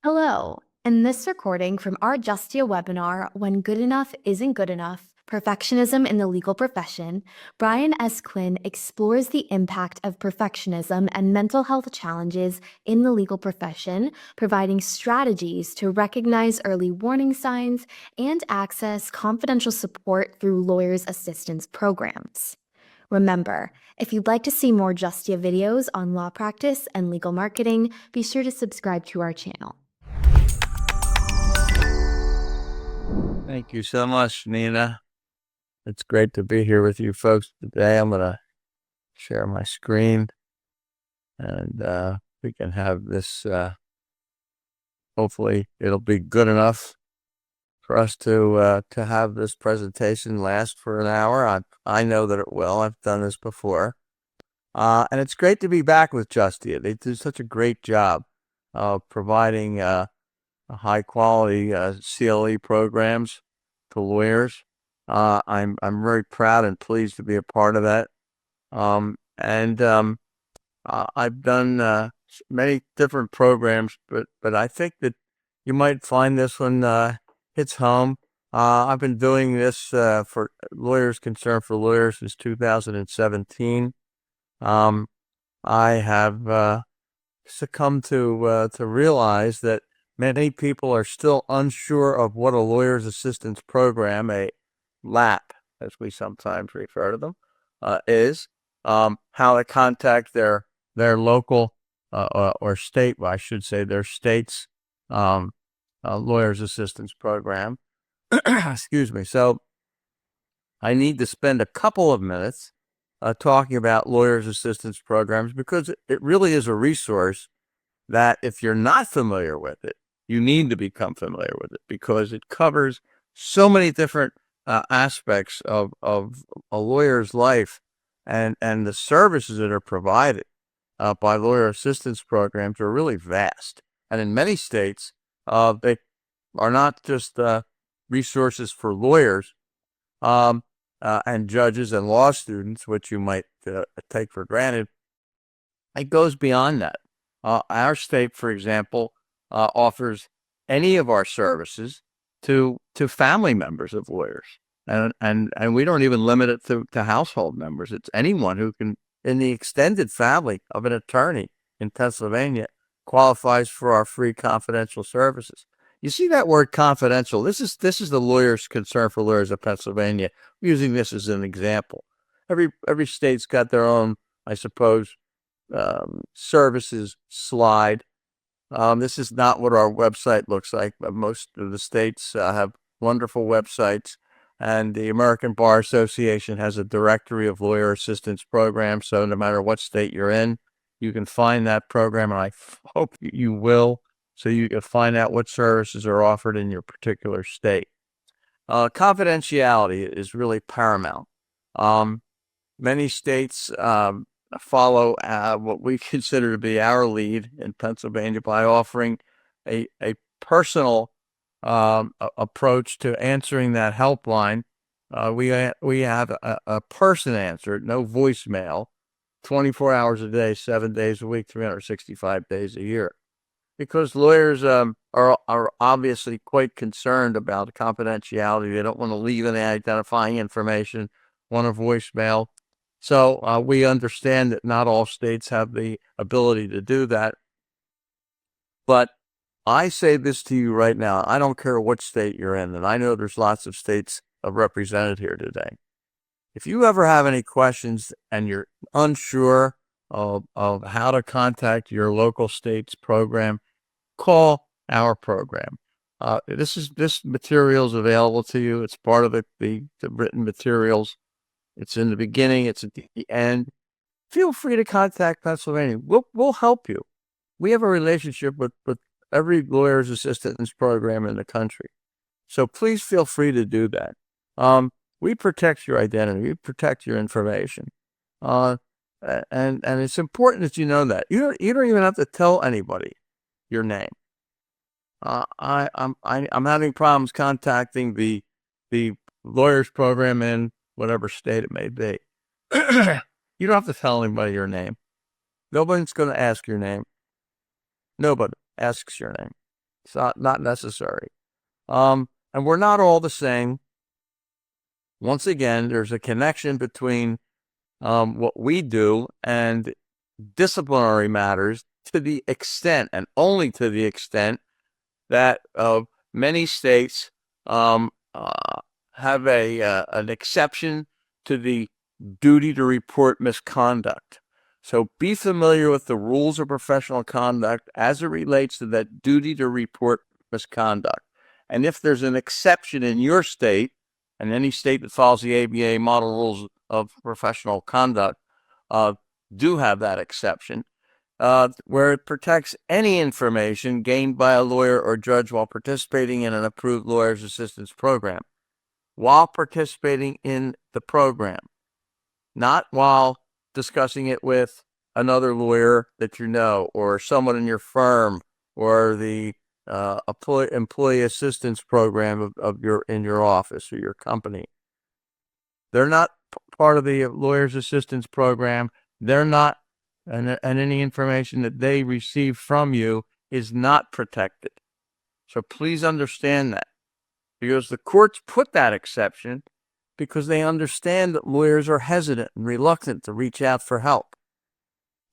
Hello. In this recording from our Justia webinar, When Good Enough Isn't Good Enough, Perfectionism in the Legal Profession, Brian S. Quinn explores the impact of perfectionism and mental health challenges in the legal profession, providing strategies to recognize early warning signs and access confidential support through lawyers' assistance programs. Remember, if you'd like to see more Justia videos on law practice and legal marketing, be sure to subscribe to our channel. Thank you so much, Nina. It's great to be here with you folks today. I'm going to share my screen and we can have this, hopefully it'll be good enough for us to have this presentation last for an hour. I know that it will. I've done this before. And it's great to be back with Justia. They do such a great job of providing high quality CLE programs to lawyers. I'm very proud and pleased to be a part of that. I've done many different programs, but I think that you might find this one hits home. I've been doing this for Lawyers Concerned for Lawyers since 2017. I have succumbed to realize that many people are still unsure of what a lawyer's assistance program, a LAP, as we sometimes refer to them, is, how to contact their local or state, well, I should say their state's lawyer's assistance program. Excuse me. So I need to spend a couple of minutes talking about lawyer's assistance programs because it really is a resource that if you're not familiar with it, you need to become familiar with it because it covers so many different aspects of a lawyer's life and the services that are provided by lawyer assistance programs are really vast. And in many states, they are not just resources for lawyers and judges and law students, which you might take for granted. It goes beyond that. Our state, for example, offers any of our services to family members of lawyers, and we don't even limit it to household members. It's anyone who can, in the extended family of an attorney in Pennsylvania, qualifies for our free confidential services. You see that word confidential? This is the Lawyers Concerned for Lawyers of Pennsylvania. I'm using this as an example. Every state's got their own, I suppose, services slide. This is not what our website looks like, but most of the states have wonderful websites, and the American Bar Association has a directory of lawyer assistance programs. So no matter what state you're in, you can find that program, and I hope you will, so you can find out what services are offered in your particular state. Confidentiality is really paramount. Many states follow what we consider to be our lead in Pennsylvania by offering a personal approach to answering that helpline. We have a person answer, no voicemail, 24 hours a day, 7 days a week, 365 days a year. Because lawyers are obviously quite concerned about confidentiality. They don't want to leave any identifying information, want a voicemail. So we understand that not all states have the ability to do that. But I say this to you right now. I don't care what state you're in, and I know there's lots of states represented here today. If you ever have any questions and you're unsure of how to contact your local state's program, call our program. This material is available to you. It's part of the written materials. It's in the beginning. It's at the end. Feel free to contact Pennsylvania. We'll help you. We have a relationship with every lawyer's assistance program in the country. So please feel free to do that. We protect your identity. We protect your information. And it's important that you know that. You don't even have to tell anybody your name. I'm having problems contacting the lawyers program in whatever state it may be. You don't have to tell anybody your name. Nobody's going to ask your name. Nobody asks your name. It's not necessary. And we're not all the same. Once again, there's a connection between what we do and disciplinary matters, to the extent, and only to the extent, that many states have an exception to the duty to report misconduct. So be familiar with the rules of professional conduct as it relates to that duty to report misconduct. And if there's an exception in your state, and any state that follows the ABA model rules of professional conduct do have that exception, where it protects any information gained by a lawyer or judge while participating in an approved lawyer's assistance program. While participating in the program, not while discussing it with another lawyer that you know, or someone in your firm, or the employee assistance program in your office or your company. They're not part of the lawyer's assistance program. They're not, and any information that they receive from you is not protected. So please understand that, because the courts put that exception because they understand that lawyers are hesitant and reluctant to reach out for help.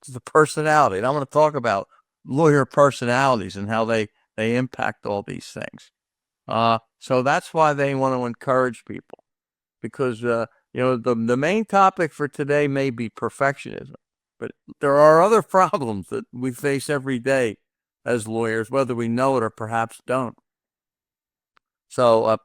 It's the personality. And I want to talk about lawyer personalities and how they impact all these things. So that's why they want to encourage people, because the main topic for today may be perfectionism, but there are other problems that we face every day as lawyers, whether we know it or perhaps don't. So,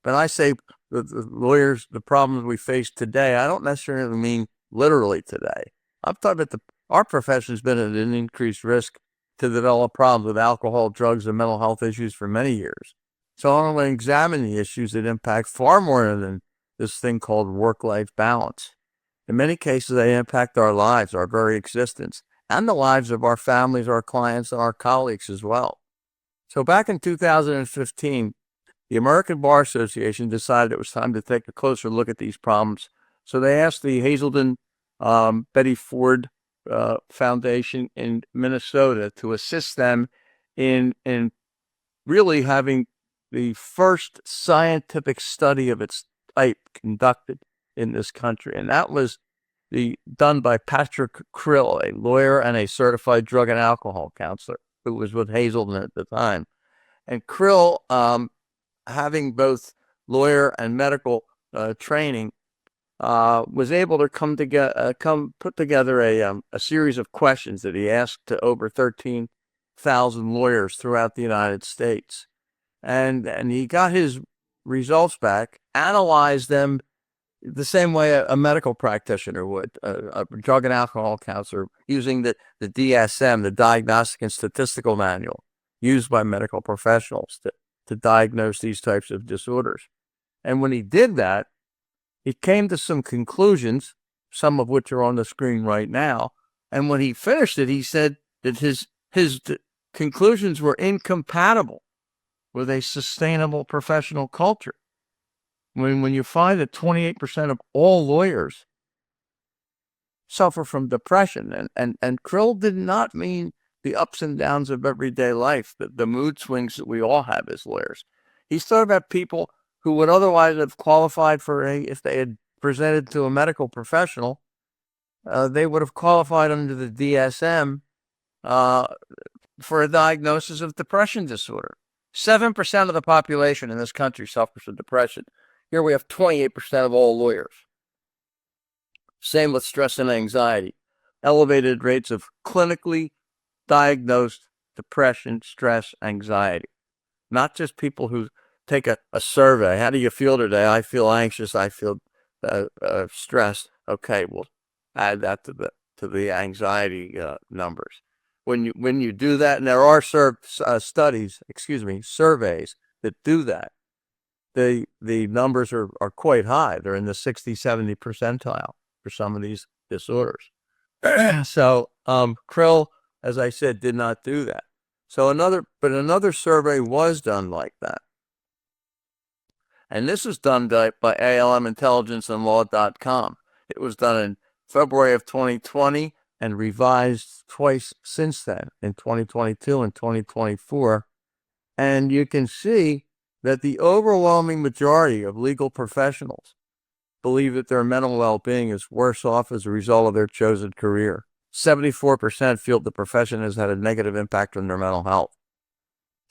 when I say the lawyers, the problems we face today, I don't necessarily mean literally today. I'm talking about our profession has been at an increased risk to develop problems with alcohol, drugs, and mental health issues for many years. So I want to examine the issues that impact far more than this thing called work-life balance. In many cases, they impact our lives, our very existence, and the lives of our families, our clients, and our colleagues as well. So back in 2015, the American Bar Association decided it was time to take a closer look at these problems. So they asked the Hazelden Betty Ford Foundation in Minnesota to assist them in really having the first scientific study of its type conducted in this country. And that was done by Patrick Krill, a lawyer and a certified drug and alcohol counselor who was with Hazelden at the time. And Krill, having both lawyer and medical training, was able to put together a series of questions that he asked to over 13,000 lawyers throughout the United States, and he got his results back, analyzed them the same way a medical practitioner would, a drug and alcohol counselor, using the DSM, the Diagnostic and Statistical Manual, used by medical professionals to diagnose these types of disorders. And when he did that, he came to some conclusions, some of which are on the screen right now. And when he finished it, he said that his conclusions were incompatible with a sustainable professional culture. When you find that 28% of all lawyers suffer from depression, and Krill did not mean the ups and downs of everyday life, the mood swings that we all have as lawyers. He's talking about people who would otherwise have qualified if they had presented to a medical professional, they would have qualified under the DSM for a diagnosis of depression disorder. 7% of the population in this country suffers from depression. Here we have 28% of all lawyers. Same with stress and anxiety. Elevated rates of clinically diagnosed depression, stress, anxiety. Not just people who take a survey. How do you feel today? I feel anxious. I feel stressed. Okay, we'll add that to the anxiety numbers. When you do that, and there are surveys that do that, the numbers are quite high. They're in the 60, 70 percentile for some of these disorders. So Krill, as I said, did not do that. So another survey was done like that. And this was done by ALMintelligenceandlaw.com. It was done in February of 2020 and revised twice since then, in 2022 and 2024. And you can see that the overwhelming majority of legal professionals believe that their mental well-being is worse off as a result of their chosen career. 74% feel the profession has had a negative impact on their mental health.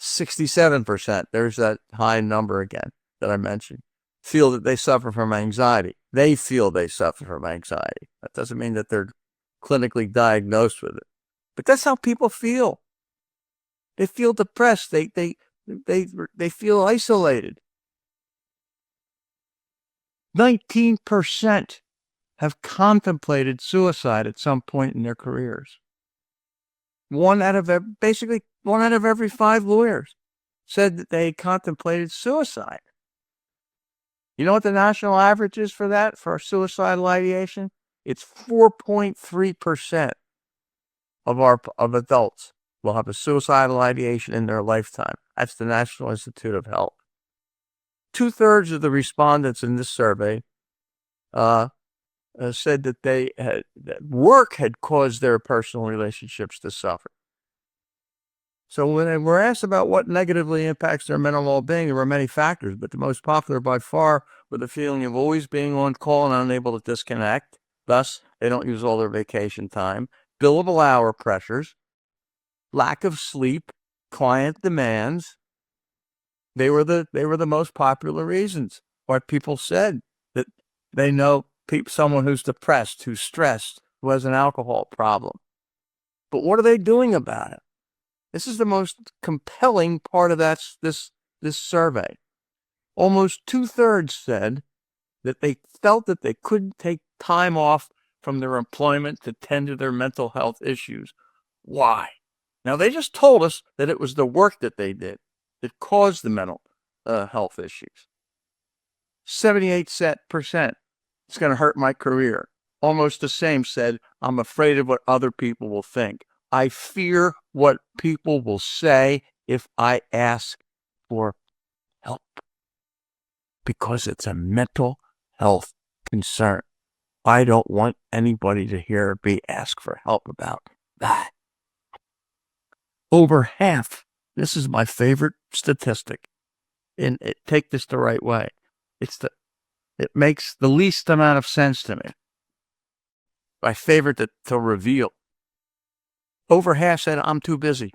67%, there's that high number again that I mentioned, feel that they suffer from anxiety. They feel they suffer from anxiety. That doesn't mean that they're clinically diagnosed with it. But that's how people feel. They feel depressed. They feel isolated. 19% have contemplated suicide at some point in their careers. Basically one out of every 5 lawyers said that they contemplated suicide. You know what the national average is for that, for suicidal ideation? It's 4.3% of adults will have a suicidal ideation in their lifetime. That's the National Institute of Health. 2/3 of the respondents in this survey said that that work had caused their personal relationships to suffer. So when they were asked about what negatively impacts their mental well-being, there were many factors, but the most popular by far were the feeling of always being on call and unable to disconnect. Thus, they don't use all their vacation time. Billable hour pressures, lack of sleep, client demands. They were the most popular reasons why people said that they know someone who's depressed, who's stressed, who has an alcohol problem. But what are they doing about it? This is the most compelling part of this survey. Almost 2/3 said that they felt that they couldn't take time off from their employment to tend to their mental health issues. Why? Now, they just told us that it was the work that they did that caused the mental health issues. 78%, it's going to hurt my career. Almost the same said, I'm afraid of what other people will think. I fear what people will say if I ask for help, because it's a mental health concern. I don't want anybody to hear me ask for help about that. Over half, this is my favorite statistic, and take this the right way. It makes the least amount of sense to me. My favorite to reveal. Over half said, I'm too busy.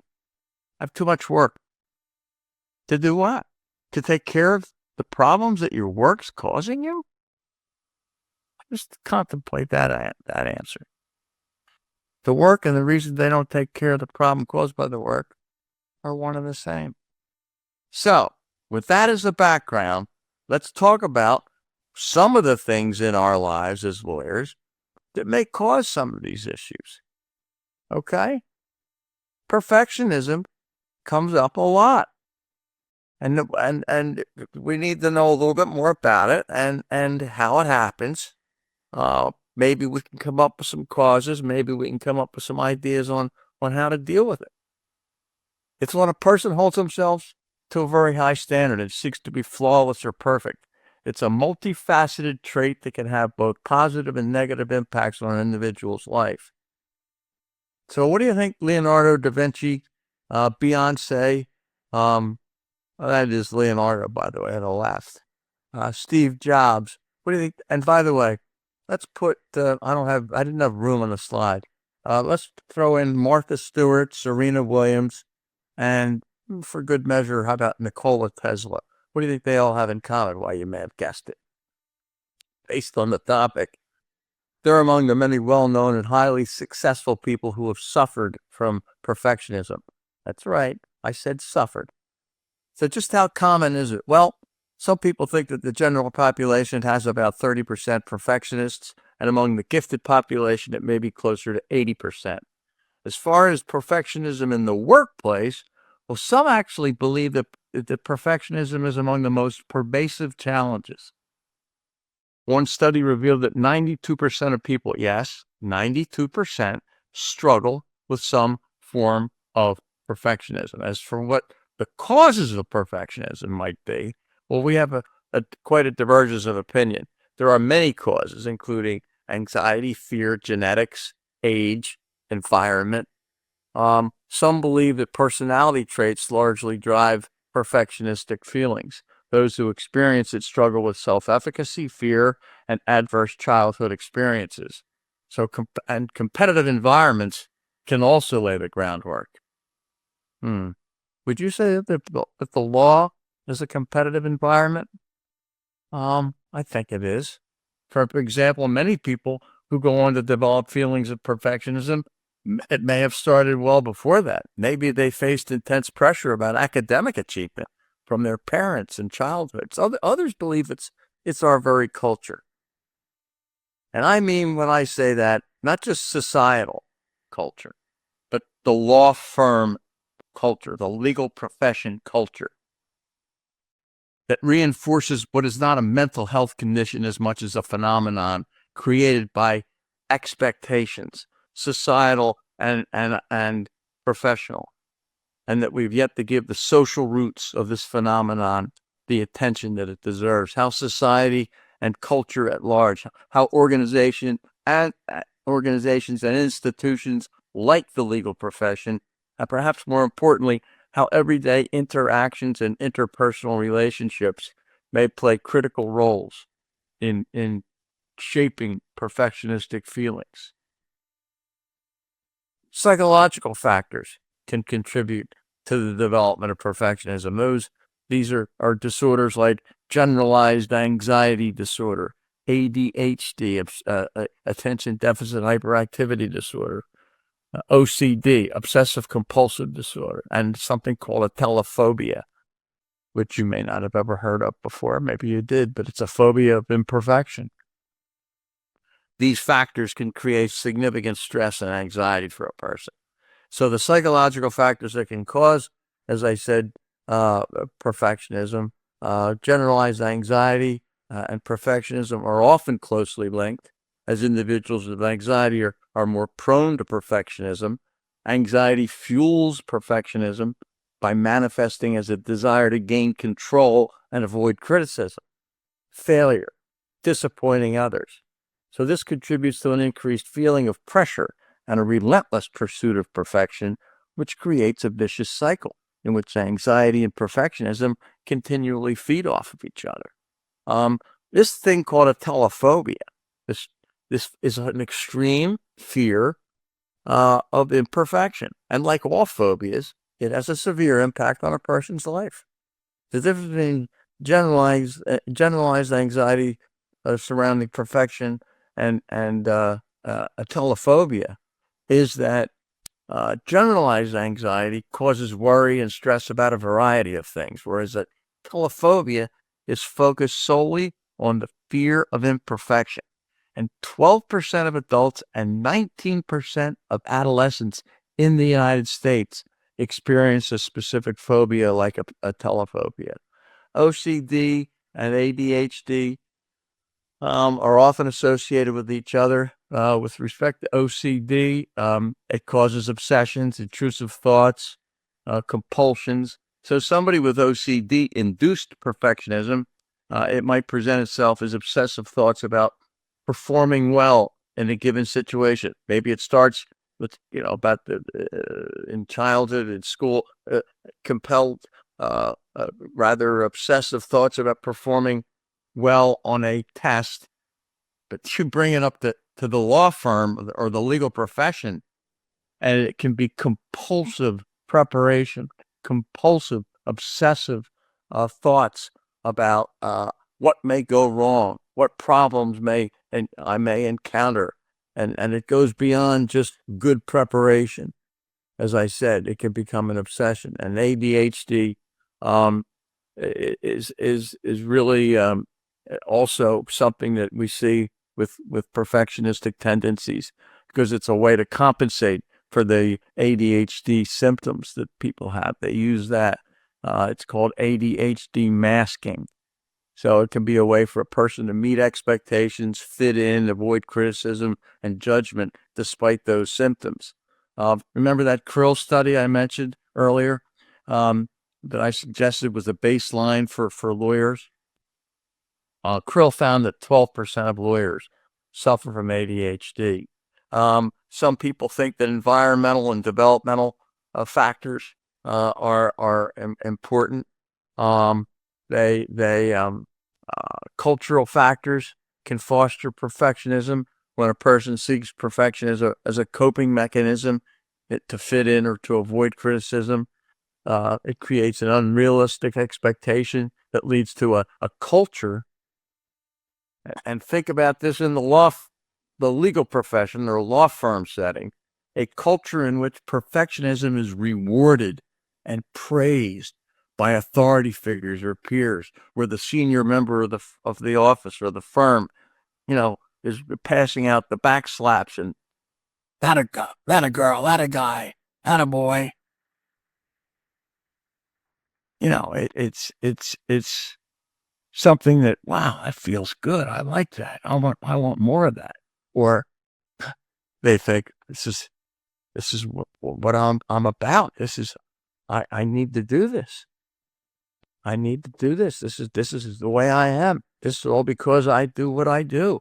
I have too much work. To do what? To take care of the problems that your work's causing you? Just contemplate that answer. The work and the reason they don't take care of the problem caused by the work are one and the same. So, with that as the background, let's talk about some of the things in our lives as lawyers that may cause some of these issues. Okay? Perfectionism comes up a lot. And we need to know a little bit more about it and how it happens. Maybe we can come up with some causes. Maybe we can come up with some ideas on how to deal with it. It's when a person holds themselves to a very high standard and seeks to be flawless or perfect. It's a multifaceted trait that can have both positive and negative impacts on an individual's life. So what do you think Leonardo da Vinci, Beyonce, that is Leonardo, by the way, on the left, Steve Jobs, what do you think? And by the way, let's put, I didn't have room on the slide. Let's throw in Martha Stewart, Serena Williams, and for good measure, how about Nikola Tesla? What do you think they all have in common? Why, you may have guessed it. Based on the topic, they're among the many well-known and highly successful people who have suffered from perfectionism. That's right, I said suffered. So just how common is it? Well, some people think that the general population has about 30% perfectionists, and among the gifted population, it may be closer to 80%. As far as perfectionism in the workplace, well, some actually believe that perfectionism is among the most pervasive challenges. One study revealed that 92% of people, yes, 92%, struggle with some form of perfectionism. As for what the causes of perfectionism might be, well, we have quite a divergence of opinion. There are many causes, including anxiety, fear, genetics, age, environment. Some believe that personality traits largely drive perfectionistic feelings. Those who experience it struggle with self-efficacy, fear, and adverse childhood experiences. So, competitive environments can also lay the groundwork. Would you say that the law is a competitive environment? I think it is. For example, many people who go on to develop feelings of perfectionism, it may have started well before that. Maybe they faced intense pressure about academic achievement from their parents in childhood. So others believe it's our very culture. And I mean, when I say that, not just societal culture, but the law firm culture, the legal profession culture that reinforces what is not a mental health condition as much as a phenomenon created by expectations, societal and professional, and that we've yet to give the social roots of this phenomenon the attention that it deserves. How society and culture at large, how organizations and institutions like the legal profession, and perhaps more importantly, how everyday interactions and interpersonal relationships may play critical roles in shaping perfectionistic feelings. Psychological factors can contribute to the development of perfectionism. These are disorders like generalized anxiety disorder, ADHD, attention deficit hyperactivity disorder, OCD, obsessive compulsive disorder, and something called atelophobia, which you may not have ever heard of before. Maybe you did, but it's a phobia of imperfection. These factors can create significant stress and anxiety for a person. So the psychological factors that can cause, as I said, perfectionism, generalized anxiety, and perfectionism are often closely linked, as individuals with anxiety are more prone to perfectionism. Anxiety fuels perfectionism by manifesting as a desire to gain control and avoid criticism, failure, disappointing others. So this contributes to an increased feeling of pressure and a relentless pursuit of perfection, which creates a vicious cycle in which anxiety and perfectionism continually feed off of each other. This thing called atelophobia, this is an extreme fear of imperfection. And like all phobias, it has a severe impact on a person's life. The difference between generalized anxiety surrounding perfection and atelophobia is that generalized anxiety causes worry and stress about a variety of things, whereas atelophobia is focused solely on the fear of imperfection. And 12% of adults and 19% of adolescents in the United States experience a specific phobia like atelophobia. OCD and ADHD are often associated with each other. With respect to OCD, it causes obsessions, intrusive thoughts, compulsions. So somebody with OCD-induced perfectionism, it might present itself as obsessive thoughts about performing well in a given situation. Maybe it starts with, about in childhood, in school, compelled, rather obsessive thoughts about performing well on a test, but you bring it up to the law firm or the legal profession, and it can be compulsive preparation, compulsive, obsessive thoughts about what may go wrong, what problems I may encounter, and it goes beyond just good preparation. As I said, it can become an obsession. And ADHD is really also something that we see with perfectionistic tendencies, because it's a way to compensate for the ADHD symptoms that people have. They use that. It's called ADHD masking. So it can be a way for a person to meet expectations, fit in, avoid criticism and judgment despite those symptoms. Remember that Krill study I mentioned earlier that I suggested was a baseline for lawyers? Krill found that 12% of lawyers suffer from ADHD. Some people think that environmental and developmental factors are important. Cultural factors can foster perfectionism when a person seeks perfection as a coping mechanism to fit in or to avoid criticism. It creates an unrealistic expectation that leads to a culture. And think about this in the legal profession or law firm setting, a culture in which perfectionism is rewarded and praised by authority figures or peers, where the senior member of the office or the firm, is passing out the back slaps and that a girl, that a guy, that a boy. It's something that, wow, that feels good. I like that. I want more of that. Or they think this is what I'm about. I need to do this. I need to do this. This is the way I am. This is all because I do what I do.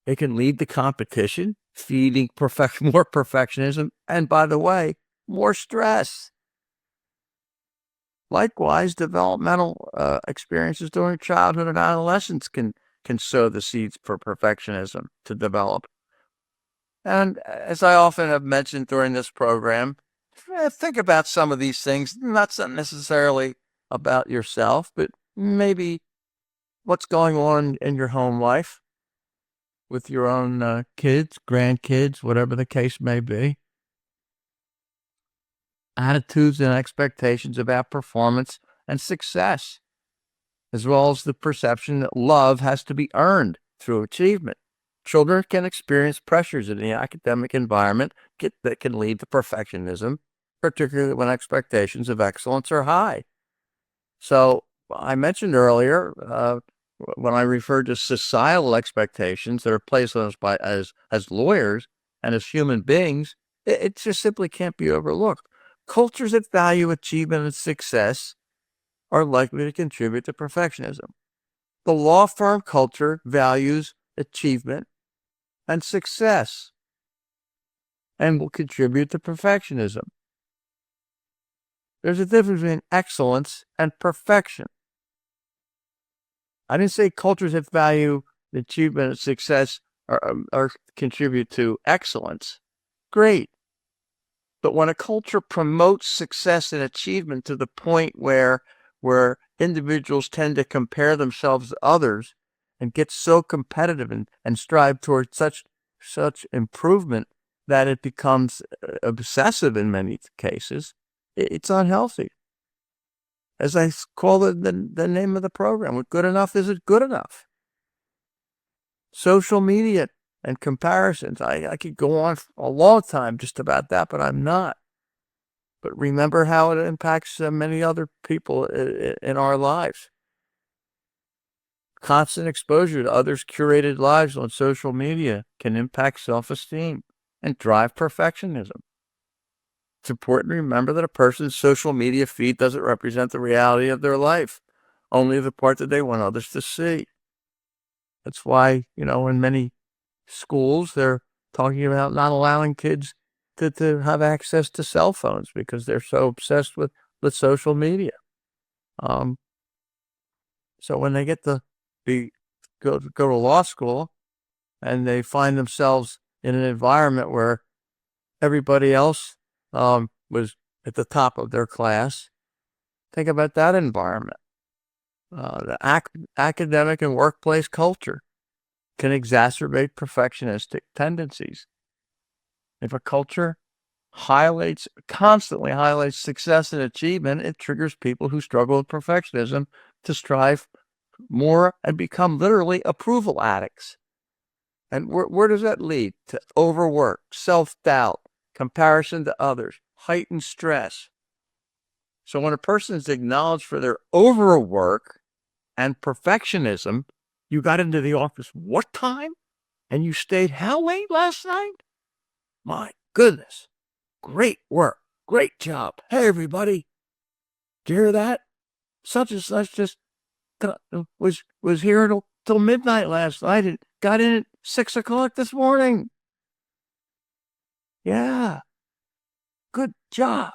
It can lead to competition, feeding more perfectionism, and by the way, more stress. Likewise, developmental experiences during childhood and adolescence can sow the seeds for perfectionism to develop. And as I often have mentioned during this program, think about some of these things, not necessarily about yourself, but maybe what's going on in your home life with your own kids, grandkids, whatever the case may be. Attitudes and expectations about performance and success, as well as the perception that love has to be earned through achievement. Children can experience pressures in the academic environment that can lead to perfectionism, particularly when expectations of excellence are high. So I mentioned earlier, when I referred to societal expectations that are placed on us as lawyers and as human beings, it just simply can't be overlooked. Cultures that value achievement and success are likely to contribute to perfectionism. The law firm culture values achievement and success and will contribute to perfectionism. There's a difference between excellence and perfection. I didn't say cultures that value achievement and success are contribute to excellence. Great. But when a culture promotes success and achievement to the point where individuals tend to compare themselves to others and get so competitive and strive towards such improvement that it becomes obsessive in many cases, it's unhealthy. As I call it, the name of the program, what good enough isn't good enough. Social media and comparisons. I could go on for a long time just about that, but I'm not. But remember how it impacts many other people in our lives. Constant exposure to others' curated lives on social media can impact self-esteem and drive perfectionism. It's important to remember that a person's social media feed doesn't represent the reality of their life, only the part that they want others to see. That's why, in many schools, they're talking about not allowing kids to have access to cell phones because they're so obsessed with social media. So when they get to go to law school and they find themselves in an environment where everybody else was at the top of their class, think about that environment. The academic and workplace culture can exacerbate perfectionistic tendencies. If a culture constantly highlights success and achievement, it triggers people who struggle with perfectionism to strive more and become literally approval addicts. And where does that lead? To overwork, self-doubt, comparison to others, heightened stress. So when a person is acknowledged for their overwork and perfectionism, you got into the office what time? And you stayed how late last night? My goodness. Great work. Great job. Hey, everybody. Did you hear that? Such and such just was here till midnight last night and got in at 6 o'clock this morning. Yeah. Good job.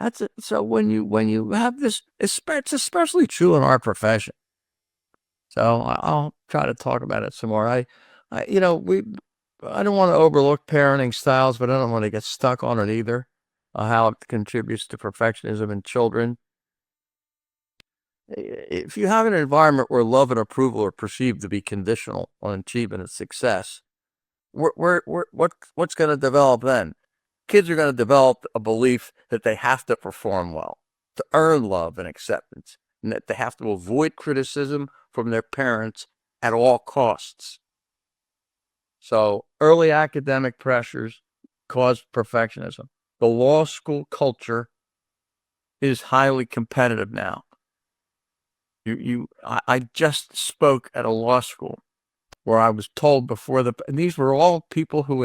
That's it. So when you have this, it's especially true in our profession. So I'll try to talk about it some more. I don't want to overlook parenting styles, but I don't want to get stuck on it either. How it contributes to perfectionism in children. If you have an environment where love and approval are perceived to be conditional on achievement and success, what's going to develop then? Kids are going to develop a belief that they have to perform well to earn love and acceptance, and that they have to avoid criticism from their parents at all costs. So early academic pressures cause perfectionism. The law school culture is highly competitive now. I just spoke at a law school where I was told before and these were all people who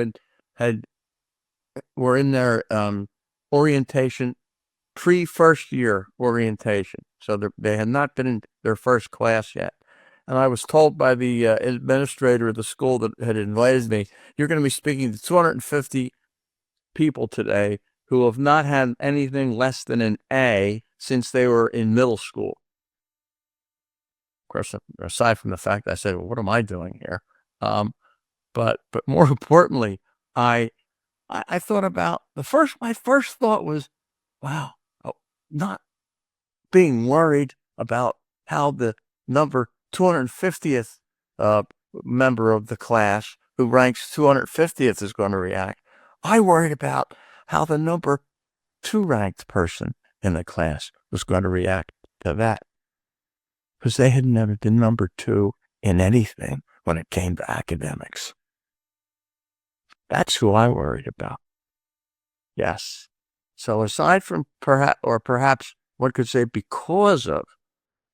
were in their orientation, pre-first year orientation. So they had not been in their first class yet. And I was told by the administrator of the school that had invited me, you're going to be speaking to 250 people today who have not had anything less than an A since they were in middle school. Of course, aside from the fact that I said, well, what am I doing here? But more importantly, I thought about my first thought was, wow, not being worried about how the number 250th member of the class who ranks 250th is going to react. I worried about how the number 2 ranked person in the class was going to react to that, because they had never been number 2 in anything when it came to academics. That's who I worried about. Yes. So aside from perhaps one could say because of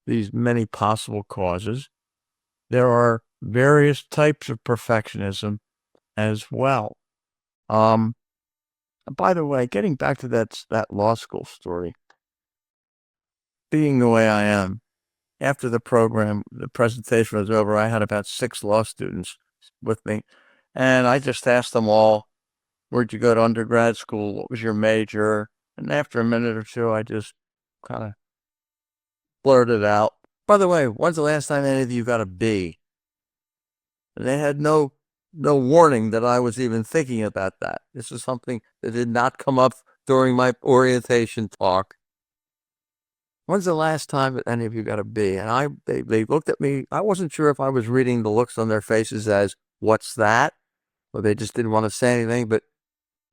these many possible causes, there are various types of perfectionism as well. By the way, getting back to that law school story, being the way I am, after the presentation was over, I had about 6 law students with me, and I just asked them all, where'd you go to undergrad school? What was your major? And after a minute or two, I just kind of blurted out, by the way, when's the last time any of you got a B? And they had no warning that I was even thinking about that. This is something that did not come up during my orientation talk. When's the last time that any of you got a B? And they looked at me. I wasn't sure if I was reading the looks on their faces as, what's that? Or they just didn't want to say anything. But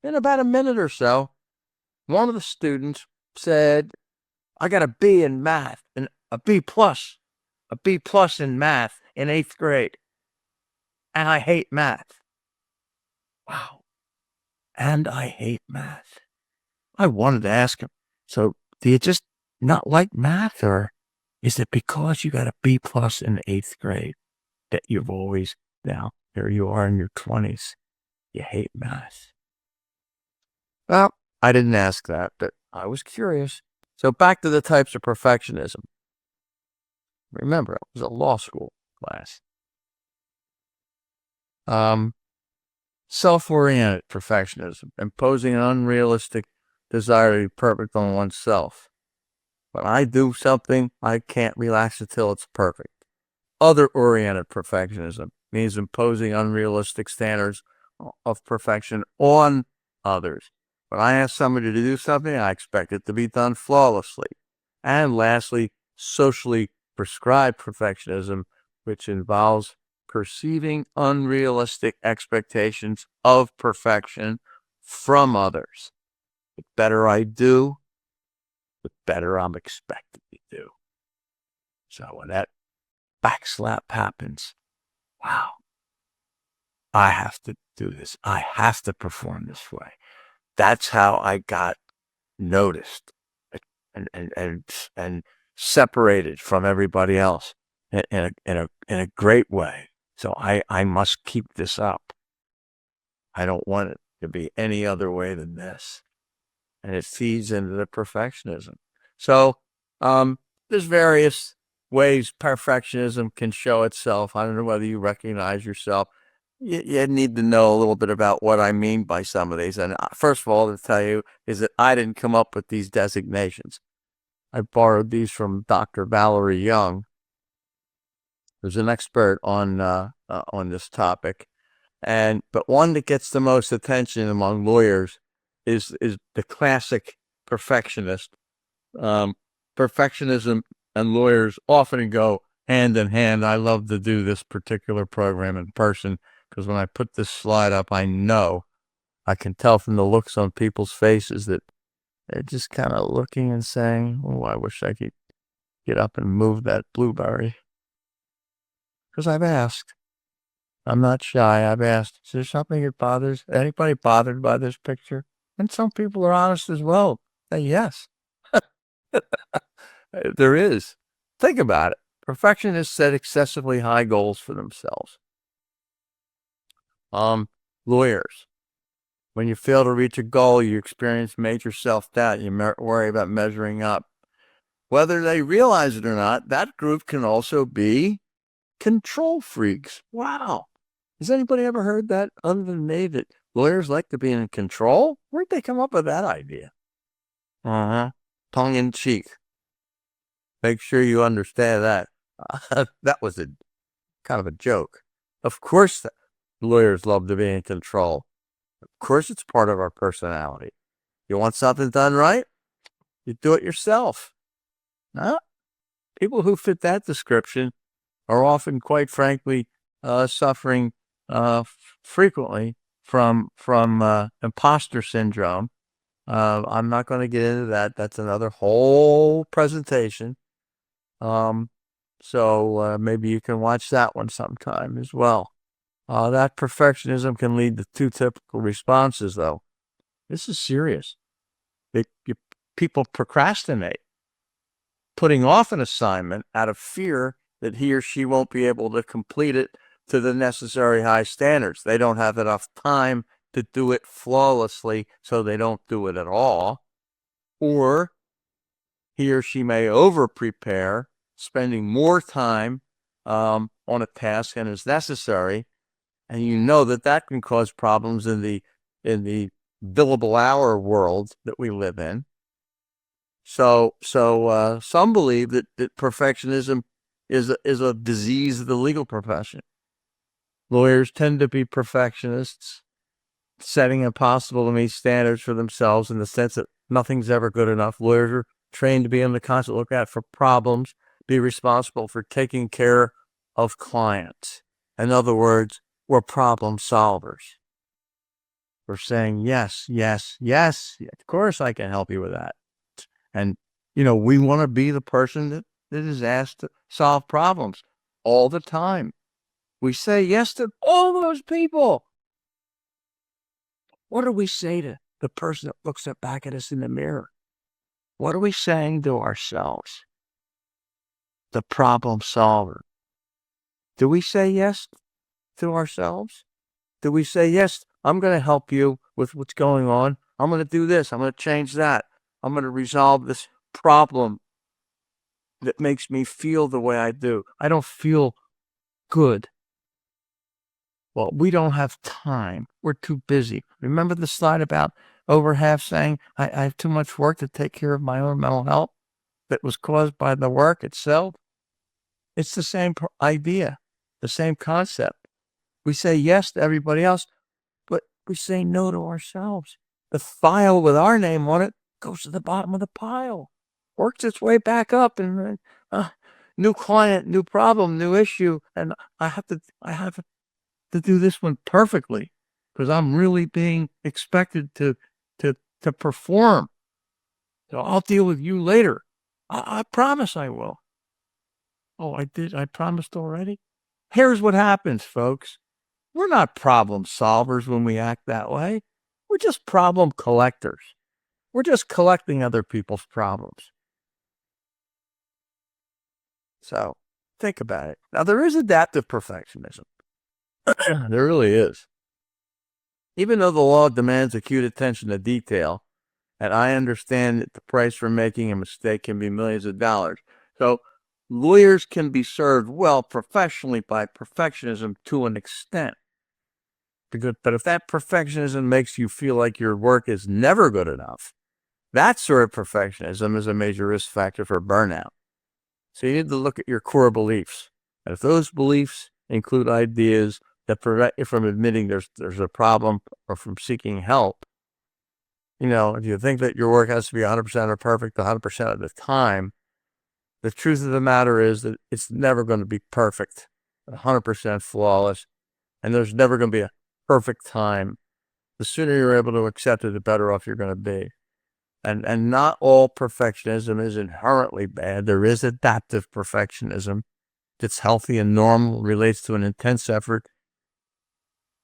in about a minute or so, one of the students said, I got a B in math, and a B plus in math in 8th grade. And I hate math. Wow. And I hate math. I wanted to ask him, so do you just not like math, or is it because you got a B plus in 8th grade that you've always, now here you are in your 20s, you hate math? Well, I didn't ask that, but I was curious. So back to the types of perfectionism. Remember, it was a law school class. Self-oriented perfectionism, imposing an unrealistic desire to be perfect on oneself. When I do something, I can't relax until it's perfect. Other-oriented perfectionism means imposing unrealistic standards of perfection on others. When I ask somebody to do something, I expect it to be done flawlessly. And lastly, socially prescribed perfectionism, which involves perceiving unrealistic expectations of perfection from others. The better I do, the better I'm expected to do. So when that backslap happens, wow, I have to do this. I have to perform this way. That's how I got noticed and separated from everybody else in a great way. So I must keep this up. I don't want it to be any other way than this. And it feeds into the perfectionism. So there's various ways perfectionism can show itself. I don't know whether you recognize yourself. you need to know a little bit about what I mean by some of these. And first of all, to tell you is that I didn't come up with these designations. I borrowed these from Dr. Valerie Young, who's an expert on this topic. But one that gets the most attention among lawyers is the classic perfectionist. Perfectionism and lawyers often go hand in hand. I love to do this particular program in person because when I put this slide up, I can tell from the looks on people's faces that they're just kind of looking and saying, "Oh, I wish I could get up and move that blueberry." Because I've asked. I'm not shy. I've asked, is there something that bothers anybody bothered by this picture? And some people are honest as well. Say yes. There is. Think about it. Perfectionists set excessively high goals for themselves. Lawyers, when you fail to reach a goal, you experience major self-doubt. You worry about measuring up. Whether they realize it or not, that group can also be control freaks. Wow. Has anybody ever heard that other than me, that lawyers like to be in control? Where'd they come up with that idea? Tongue in cheek. Make sure you understand that. That was a kind of a joke. Of course, lawyers love to be in control. Of course, it's part of our personality. You want something done right? You do it yourself. Huh? People who fit that description are often, quite frankly, suffering frequently from imposter syndrome. I'm not going to get into that. That's another whole presentation. So maybe you can watch that one sometime as well. That perfectionism can lead to two typical responses, though. This is serious. People procrastinate, putting off an assignment out of fear that he or she won't be able to complete it to the necessary high standards. They don't have enough time to do it flawlessly, so they don't do it at all. Or he or she may over-prepare, spending more time on a task than is necessary, and you know that can cause problems in the billable hour world that we live in. So some believe that perfectionism is a disease of the legal profession. Lawyers tend to be perfectionists, setting impossible to meet standards for themselves in the sense that nothing's ever good enough. Lawyers are trained to be on the constant lookout for problems, be responsible for taking care of clients. In other words, we're problem solvers. We're saying, yes, yes, yes, of course I can help you with that. And, we want to be the person that is asked to solve problems all the time. We say yes to all those people. What do we say to the person that looks back at us in the mirror? What are we saying to ourselves? The problem solver. Do we say yes to ourselves? Do we say, yes, I'm going to help you with what's going on. I'm going to do this. I'm going to change that. I'm going to resolve this problem that makes me feel the way I do. I don't feel good. Well, we don't have time. We're too busy. Remember the slide about over half saying, I have too much work to take care of my own mental health that was caused by the work itself? It's the same idea, the same concept. We say yes to everybody else, but we say no to ourselves. The file with our name on it goes to the bottom of the pile, works its way back up, and new client, new problem, new issue, and I have to do this one perfectly because I'm really being expected to perform. So I'll deal with you later. I promise I will. Oh, I did. I promised already. Here's what happens, folks. We're not problem solvers when we act that way. We're just problem collectors. We're just collecting other people's problems. So think about it. Now, there is adaptive perfectionism. There really is. Even though the law demands acute attention to detail, and I understand that the price for making a mistake can be millions of dollars. So lawyers can be served well professionally by perfectionism to an extent. But if that perfectionism makes you feel like your work is never good enough, that sort of perfectionism is a major risk factor for burnout. So you need to look at your core beliefs. And if those beliefs include ideas that prevent you from admitting there's a problem or from seeking help, if you think that your work has to be 100% or perfect 100% of the time, the truth of the matter is that it's never going to be perfect, 100% flawless, and there's never going to be a perfect time. The sooner you're able to accept it, the better off you're going to be. And not all perfectionism is inherently bad. There is adaptive perfectionism that's healthy and normal, relates to an intense effort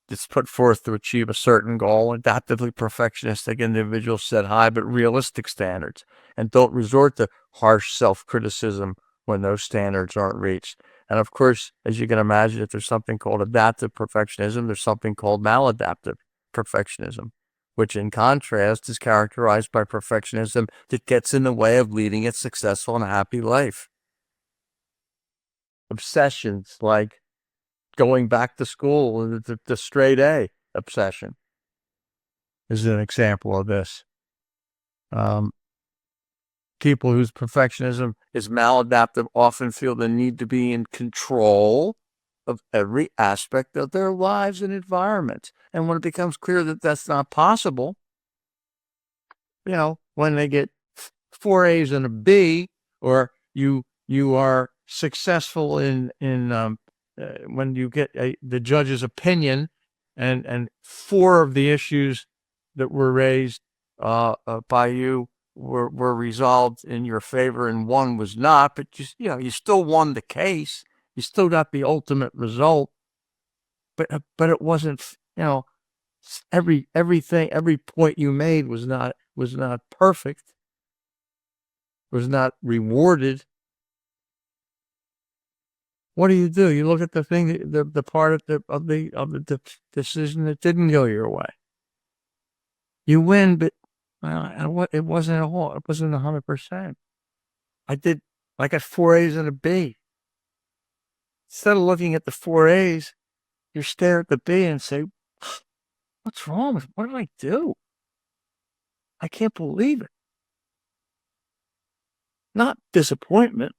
that's put forth to achieve a certain goal. Adaptively perfectionistic individuals set high but realistic standards and don't resort to harsh self-criticism when those standards aren't reached. And of course, as you can imagine, if there's something called adaptive perfectionism, there's something called maladaptive perfectionism, which in contrast is characterized by perfectionism that gets in the way of leading a successful and happy life. Obsessions like going back to school, the straight A obsession is an example of this. People whose perfectionism is maladaptive often feel the need to be in control of every aspect of their lives and environment. And when it becomes clear that that's not possible, when they get 4 A's and a B, or you are successful in when you get the judge's opinion, and 4 of the issues that were raised by you were resolved in your favor, and 1 was not, but you still won the case. You still got the ultimate result, but it wasn't, every point you made was not perfect, was not rewarded. What do? You look at the thing, the part of the decision that didn't go your way. You win, but it wasn't a whole. It wasn't 100%. I got 4 A's and a B. Instead of looking at the 4 A's, you stare at the B and say, "What's wrong with? What did I do? I can't believe it." Not disappointment,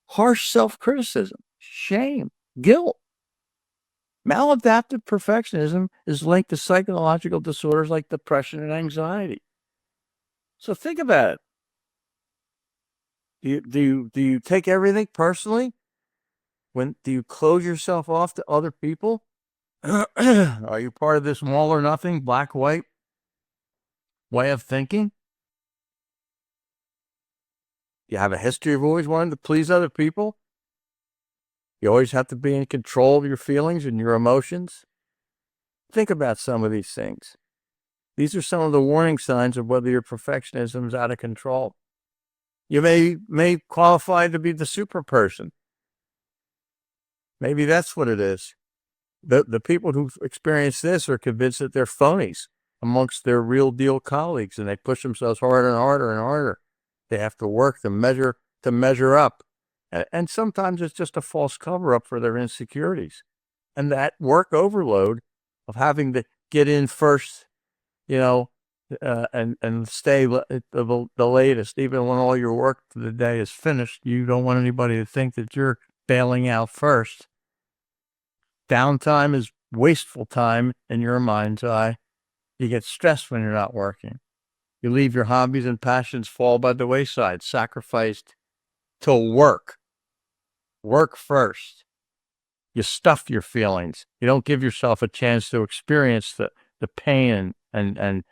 harsh self-criticism, shame, guilt. Maladaptive perfectionism is linked to psychological disorders like depression and anxiety. So think about it. Do you take everything personally? Do you close yourself off to other people? Are you part of this all or nothing, black-white way of thinking? You have a history of always wanting to please other people? You always have to be in control of your feelings and your emotions? Think about some of these things. These are some of the warning signs of whether your perfectionism is out of control. You may qualify to be the super person. Maybe that's what it is. The people who experience this are convinced that they're phonies amongst their real deal colleagues, and they push themselves harder and harder and harder. They have to work to measure up. And sometimes it's just a false cover up for their insecurities. And that work overload of having to get in first, and stay the latest, even when all your work for the day is finished. You don't want anybody to think that you're bailing out first. Downtime is wasteful time in your mind's eye. You get stressed when you're not working. You leave your hobbies and passions fall by the wayside, sacrificed to work. Work first. You stuff your feelings. You don't give yourself a chance to experience the pain and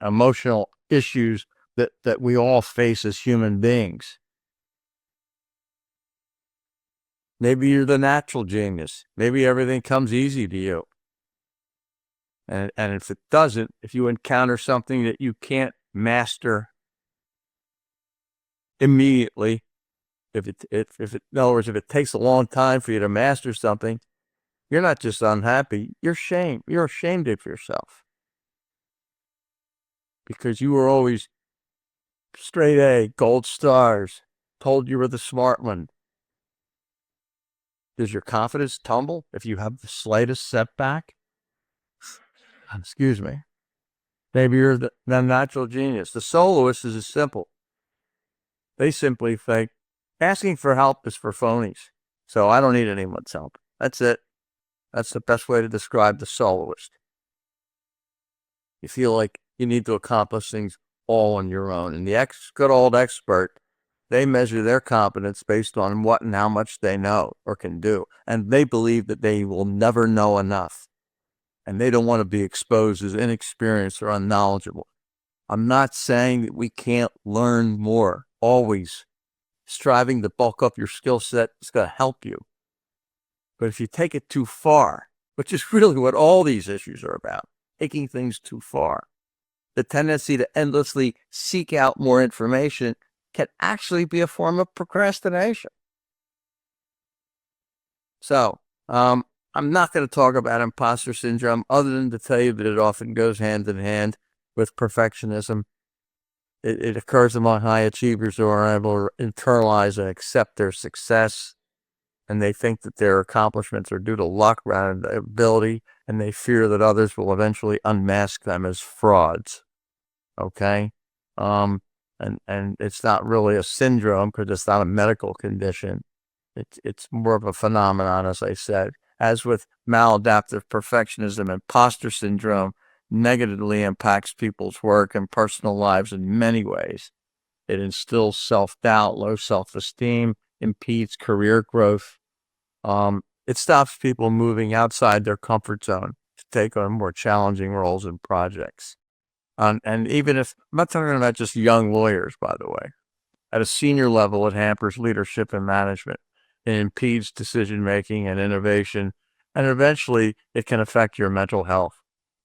emotional issues that we all face as human beings. Maybe you're the natural genius. Maybe everything comes easy to you. And if it doesn't, if you encounter something that you can't master immediately, in other words, if it takes a long time for you to master something, you're not just unhappy, you're ashamed of yourself. Because you were always straight A, gold stars, told you were the smart one. Does your confidence tumble if you have the slightest setback? excuse me, maybe you're the natural genius. The soloist is simple. They simply think asking for help is for phonies. So I don't need anyone's help. That's it. That's the best way to describe the soloist. You feel like you need to accomplish things all on your own. And the good old expert, they measure their competence based on what and how much they know or can do. And they believe that they will never know enough. And they don't want to be exposed as inexperienced or unknowledgeable. I'm not saying that we can't learn more. Always striving to bulk up your skill set is going to help you. But if you take it too far, which is really what all these issues are about, taking things too far, the tendency to endlessly seek out more information can actually be a form of procrastination. So, I'm not going to talk about imposter syndrome other than to tell you that it often goes hand in hand with perfectionism. It occurs among high achievers who are able to internalize and accept their success, and they think that their accomplishments are due to luck rather than ability, and they fear that others will eventually unmask them as frauds. Okay? And it's not really a syndrome because it's not a medical condition. It's more of a phenomenon, as I said. As with maladaptive perfectionism, imposter syndrome negatively impacts people's work and personal lives in many ways. It instills self-doubt, low self-esteem, impedes career growth. It stops people moving outside their comfort zone to take on more challenging roles and projects. And even if, I'm not talking about just young lawyers, by the way. At a senior level, it hampers leadership and management. It impedes decision-making and innovation, and eventually it can affect your mental health,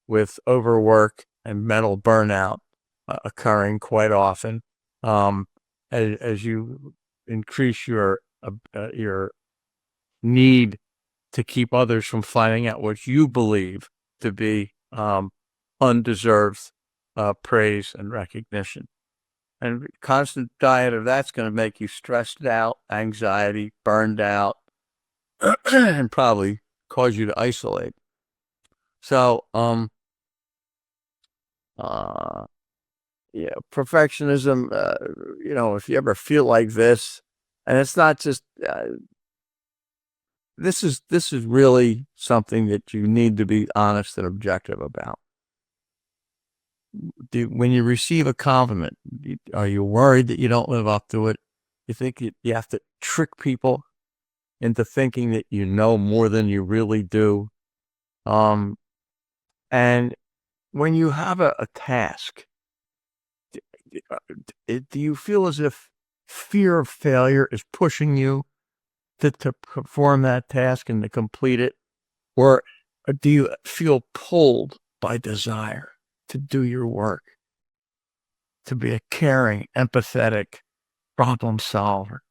with overwork and mental burnout occurring quite often as you increase your need to keep others from finding out what you believe to be undeserved praise and recognition. And constant diet of that's going to make you stressed out, anxiety, burned out, and probably cause you to isolate. So, yeah, perfectionism, if you ever feel like this, and it's not just, this is really something that you need to be honest and objective about. When you receive a compliment, are you worried that you don't live up to it? You think you have to trick people into thinking that you know more than you really do. And when you have a task, do you feel as if fear of failure is pushing you to perform that task and to complete it? Or do you feel pulled by desire to do your work, to be a caring, empathetic problem solver?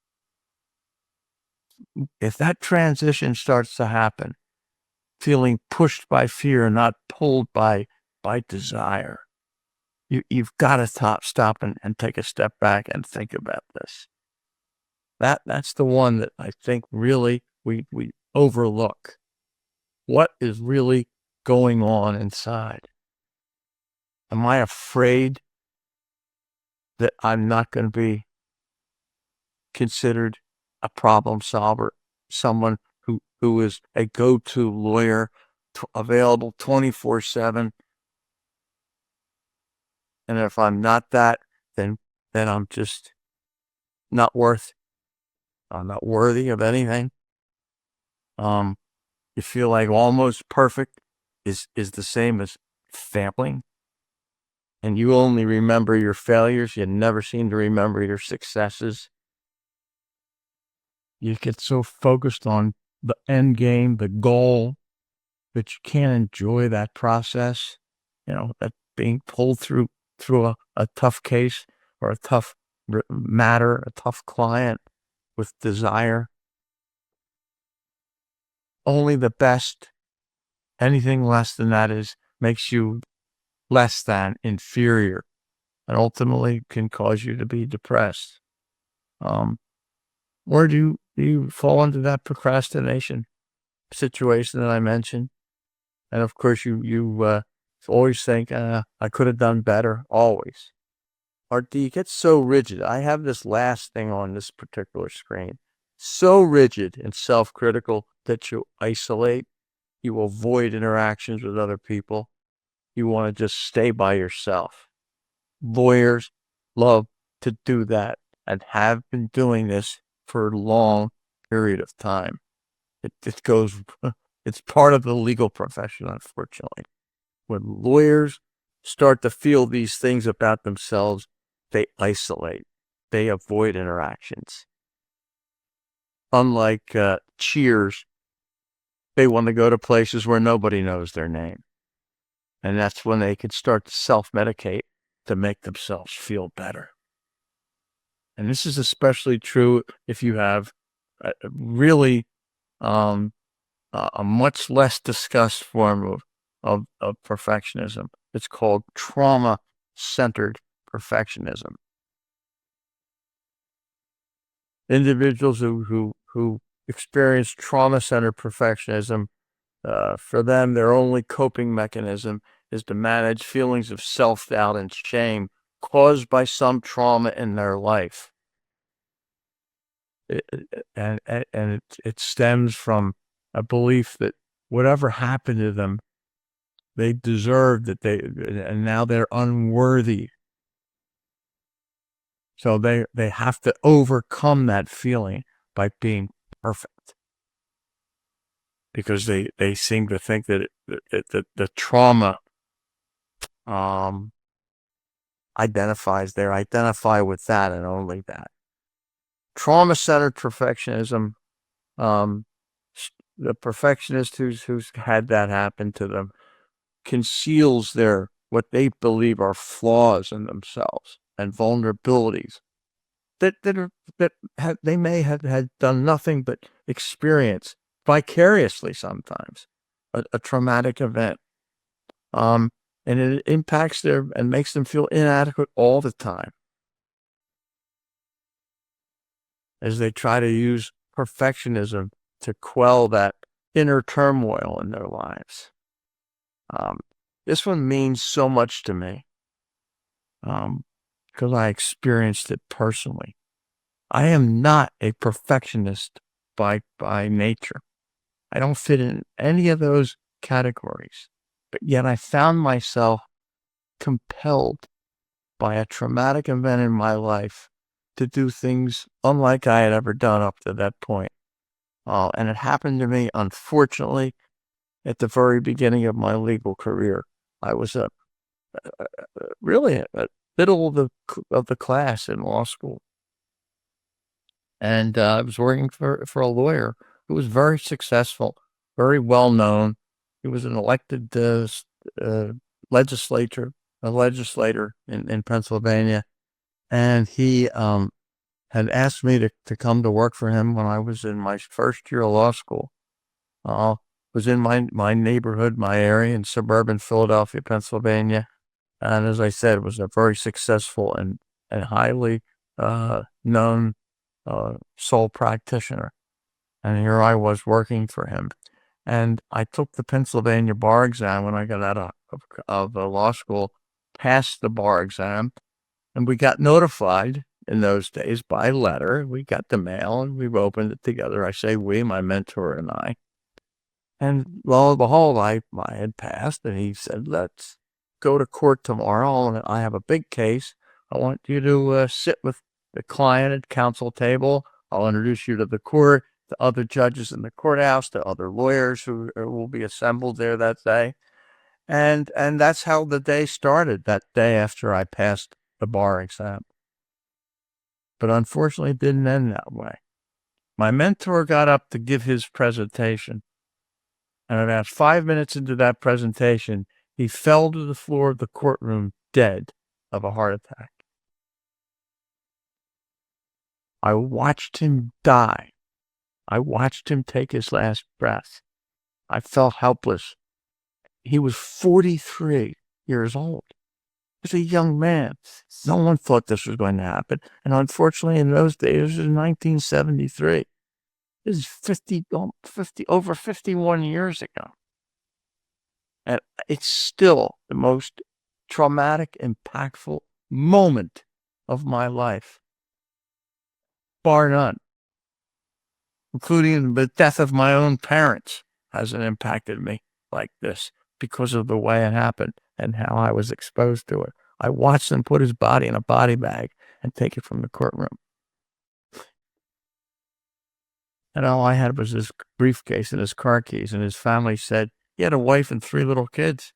If that transition starts to happen, feeling pushed by fear, not pulled by desire, you've got to stop and take a step back and think about this. That's the one that I think really we overlook. What is really going on inside? Am I afraid that I'm not going to be considered a problem solver, someone who is a go-to lawyer, available 24/7? And if I'm not that, then I'm just not I'm not worthy of anything. You feel like almost perfect is the same as failing. And you only remember your failures. You never seem to remember your successes. You get so focused on the end game, the goal, that you can't enjoy that process. That being pulled through a tough case or a tough matter, a tough client with desire. Only the best. Anything less than that makes you less than, inferior, and ultimately can cause you to be depressed. Or do you fall into that procrastination situation that I mentioned? And of course, you always think, I could have done better, always. Or do you get so rigid? I have this last thing on this particular screen. So rigid and self-critical that you isolate, you avoid interactions with other people. You want to just stay by yourself. Lawyers love to do that and have been doing this for a long period of time. It goes, it's part of the legal profession, unfortunately. When lawyers start to feel these things about themselves, they isolate, they avoid interactions. Unlike cheers, they want to go to places where nobody knows their name. And that's when they can start to self-medicate to make themselves feel better. And this is especially true if you have really a much less discussed form of perfectionism. It's called trauma-centered perfectionism. Individuals who experience trauma-centered perfectionism, for them, their only coping mechanism is to manage feelings of self-doubt and shame caused by some trauma in their life. It stems from a belief that whatever happened to them, they deserved that and now they're unworthy. So they have to overcome that feeling by being perfect, because they seem to think that the trauma identify with that and only that. Trauma-centered perfectionism, the perfectionist who's had that happen to them conceals what they believe are flaws in themselves and vulnerabilities that they may have had done nothing but experience vicariously sometimes a traumatic event, and it impacts and makes them feel inadequate all the time as they try to use perfectionism to quell that inner turmoil in their lives. This one means so much to me, because I experienced it personally. I am not a perfectionist by nature. I don't fit in any of those categories, but yet I found myself compelled by a traumatic event in my life to do things unlike I had ever done up to that point. And it happened to me, unfortunately, at the very beginning of my legal career. I was really at the middle of the class in law school. And I was working for a lawyer who was very successful, very well known. He was an elected legislator in Pennsylvania, and he had asked me to come to work for him when I was in my first year of law school. Was in my neighborhood, my area in suburban Philadelphia, Pennsylvania, and as I said, was a very successful and highly known sole practitioner. And here I was working for him. And I took the Pennsylvania bar exam when I got out of law school, passed the bar exam, and we got notified in those days by letter. We got the mail and we opened it together. I say we, my mentor and I. And lo and behold, I had passed, and he said, let's go to court tomorrow. And I have a big case. I want you to sit with the client at counsel table. I'll introduce you to the court, to other judges in the courthouse, to other lawyers who will be assembled there that day. And that's how the day started, that day after I passed the bar exam. But unfortunately, it didn't end that way. My mentor got up to give his presentation. And about 5 minutes into that presentation, he fell to the floor of the courtroom dead of a heart attack. I watched him die. I watched him take his last breath. I felt helpless. He was 43 years old. He was a young man. No one thought this was going to happen. And unfortunately, in those days, it was 1973. This is over 51 years ago. And it's still the most traumatic, impactful moment of my life, bar none, including the death of my own parents hasn't impacted me like this because of the way it happened and how I was exposed to it. I watched him put his body in a body bag and take it from the courtroom. And all I had was his briefcase and his car keys, and his family said he had a wife and 3 little kids.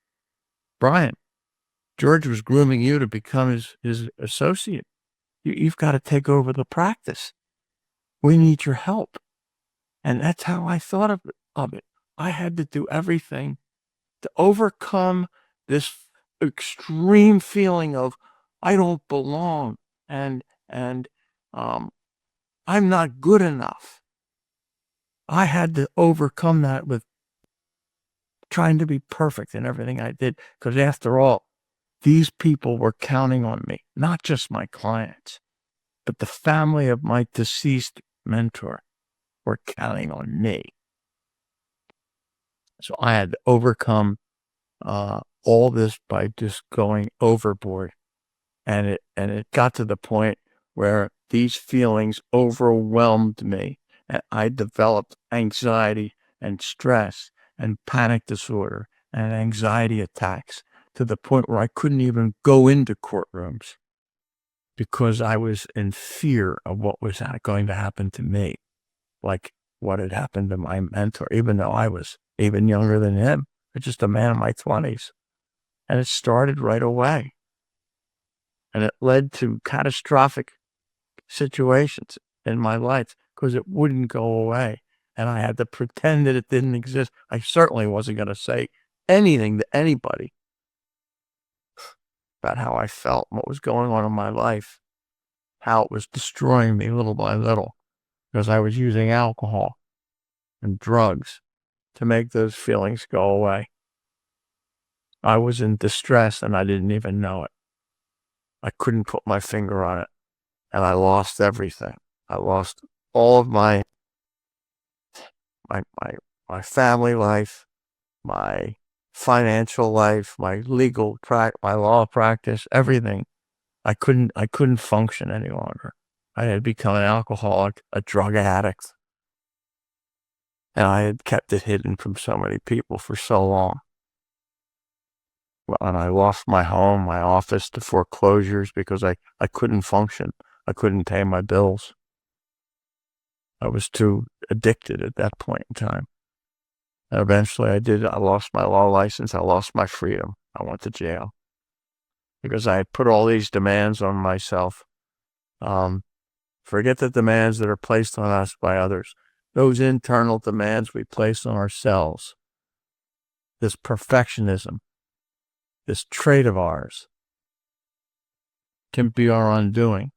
Brian, George was grooming you to become his associate. You've got to take over the practice. We need your help. And that's how I thought of it. I had to do everything to overcome this extreme feeling of I don't belong and I'm not good enough. I had to overcome that with trying to be perfect in everything I did, because after all, these people were counting on me, not just my clients, but the family of my deceased mentor were counting on me. So I had to overcome all this by just going overboard. And it got to the point where these feelings overwhelmed me, and I developed anxiety and stress and panic disorder and anxiety attacks to the point where I couldn't even go into courtrooms because I was in fear of what was going to happen to me, like what had happened to my mentor, even though I was even younger than him, but just a man in my 20s. And it started right away. And it led to catastrophic situations in my life because it wouldn't go away. And I had to pretend that it didn't exist. I certainly wasn't going to say anything to anybody about how I felt, what was going on in my life, how it was destroying me little by little, because I was using alcohol and drugs to make those feelings go away. I was in distress and I didn't even know it. I couldn't put my finger on it, and I lost everything. I lost all of my my family life, my financial life, my legal my law practice, everything. I couldn't function any longer. I had become an alcoholic, a drug addict, and I had kept it hidden from so many people for so long. Well, and I lost my home, my office to foreclosures because I couldn't function. I couldn't pay my bills. I was too addicted at that point in time. And eventually I lost my law license. I lost my freedom. I went to jail because I had put all these demands on myself. Forget the demands that are placed on us by others. Those internal demands we place on ourselves. This perfectionism, this trait of ours, can be our undoing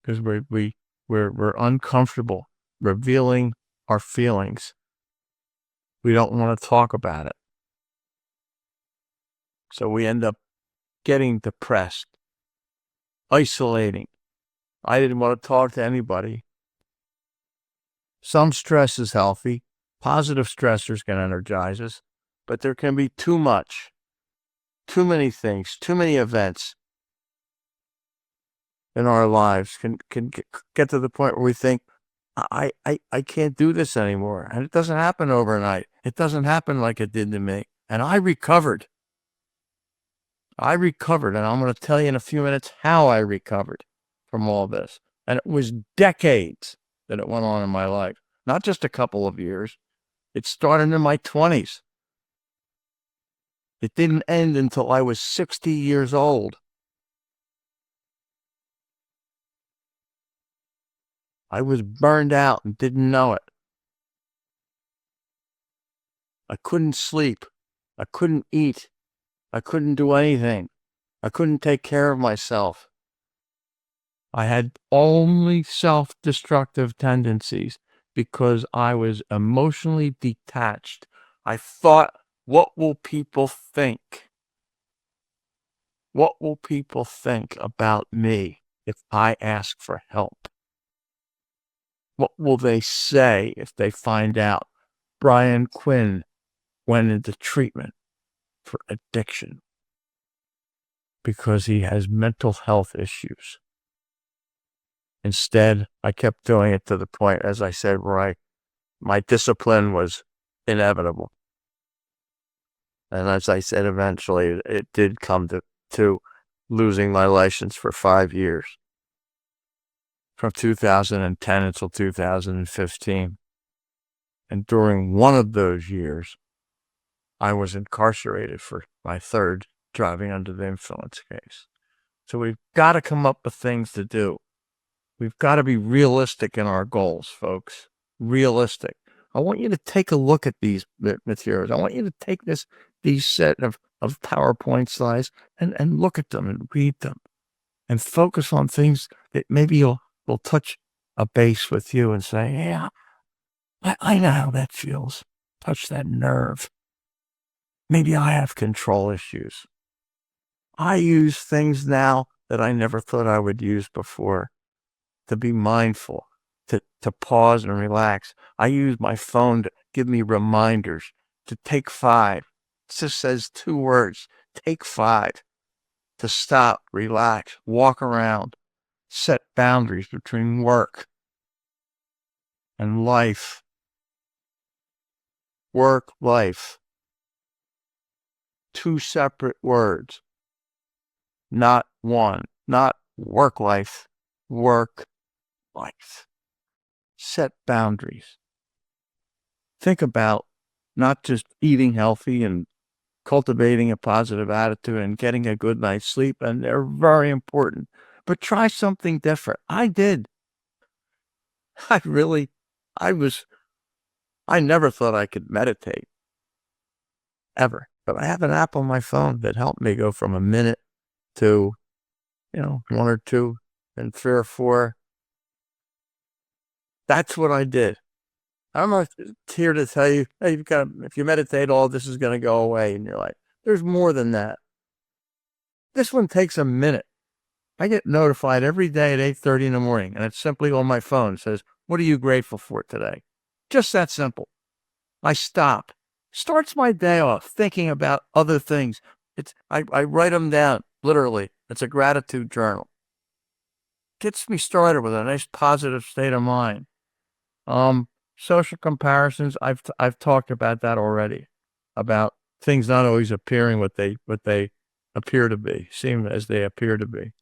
because we're uncomfortable revealing our feelings. We don't want to talk about it. So we end up getting depressed, isolating. I didn't want to talk to anybody. Some stress is healthy. Positive stressors can energize us, but there can be too much, too many things, too many events in our lives can get to the point where we think, I can't do this anymore. And it doesn't happen overnight. It doesn't happen like it did to me. And I recovered. And I'm going to tell you in a few minutes how I recovered from all this. And it was decades that it went on in my life, not just a couple of years. It started in my 20s. It didn't end until I was 60 years old. I was burned out and didn't know it. I couldn't sleep. I couldn't eat. I couldn't do anything. I couldn't take care of myself. I had only self-destructive tendencies because I was emotionally detached. I thought, what will people think? What will people think about me if I ask for help? What will they say if they find out Brian Quinn went into treatment? for addiction because he has mental health issues. Instead, I kept doing it to the point, as I said, where my discipline was inevitable. And as I said, eventually it did come to losing my license for 5 years, from 2010 until 2015. And during one of those years, I was incarcerated for my third driving under the influence case. So we've got to come up with things to do. We've got to be realistic in our goals, folks. Realistic. I want you to take a look at these materials. I want you to take these set of PowerPoint slides and look at them and read them and focus on things that maybe will touch a base with you and say, yeah, I know how that feels. Touch that nerve. Maybe I have control issues. I use things now that I never thought I would use before. To be mindful, to pause and relax. I use my phone to give me reminders to take 5. It just says 2 words, take 5. To stop, relax, walk around, set boundaries between work and life. Work, life. 2 separate words, not one, not work life, work life. Set boundaries. Think about not just eating healthy and cultivating a positive attitude and getting a good night's sleep, and they're very important, but try something different. I did. I really, I never thought I could meditate, ever, but I have an app on my phone that helped me go from a minute to, 1 or 2 and 3 or 4. That's what I did. I'm not here to tell you, hey, if you meditate, all this is going to go away in your life. There's more than that. This one takes a minute. I get notified every day at 8:30 in the morning, and it's simply on my phone. It says, what are you grateful for today? Just that simple. I stop. Starts my day off thinking about other things. I write them down, literally. It's a gratitude journal. Gets me started with a nice positive state of mind. Social comparisons, I've talked about that already, about things not always appearing what they appear to be, seem as they appear to be.